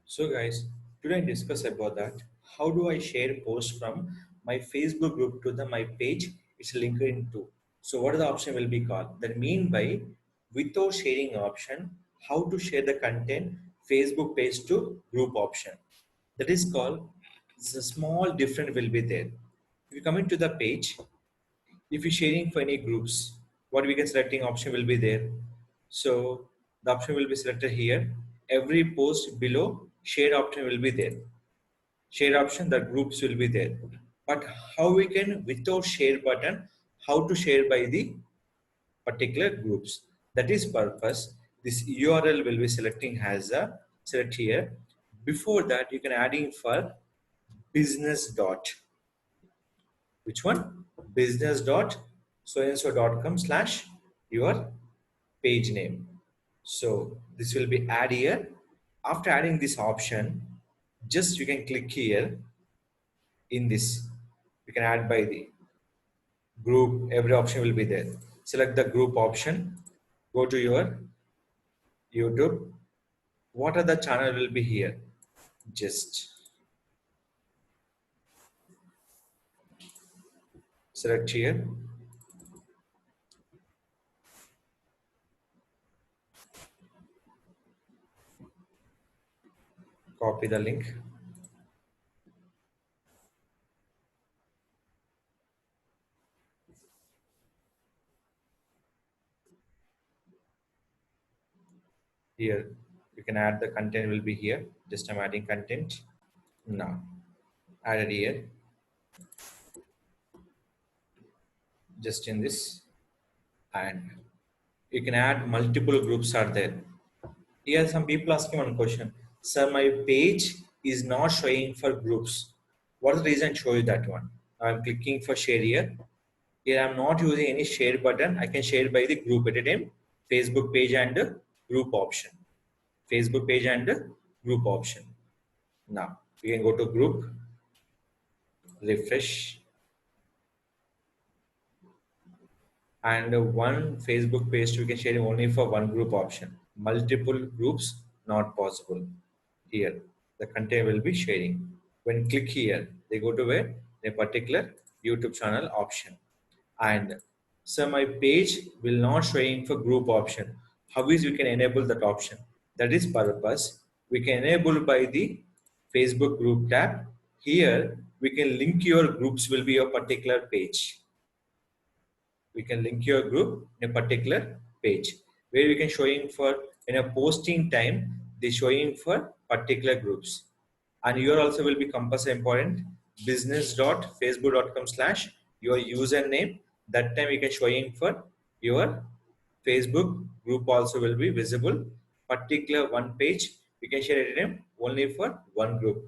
So guys, today I discuss about that. How do I share posts from my Facebook group to my page? It's linked into. So what the option will be called? That mean by without sharing option, how to share the content Facebook page to group option. That is called. It's a small difference will be there. If you come into the page, if you're sharing for any groups, what we can selecting option will be there. So the option will be selected here. Every post below share option will be there. Share option, the groups will be there. But how we can without share button, how to share by the particular groups. That is purpose. This URL will be selecting as a select here. Before that, you can adding for business dot. Which one? Business dot so and so dot com slash your page name. So this will be add here. After adding this option, just you can click here in this. You can add by the group. Every option will be there. Select the group option. Go to your YouTube. What are the channel will be here? Just select here. Copy the link. Here you can add the content will be here. Just I'm adding content. Now added here. Just in this, and you can add multiple groups are there. Here some people asking one question, sir, my page is not showing for groups. What is the reason show you that one? I'm clicking for share here. Here I'm not using any share button. I can share by the group at a time. Facebook page and group option. Facebook page and group option. Now we can go to group, refresh, and one Facebook page we can share only for one group option. Multiple groups not possible. Here the content will be sharing. When click here, they go to a particular YouTube channel option. And so my page will not showing for group option. How is we can enable that option? That is purpose. We can enable by the Facebook group tab. Here we can link your groups will be a particular page. We can link your group in a particular page where we can showing for in a posting time they showing for particular groups, and here also will be compulsory important business.facebook.com slash your username. That time we can showing for your Facebook group also will be visible. Particular one page we can share it in only for one group.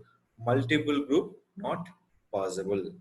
Multiple group not possible.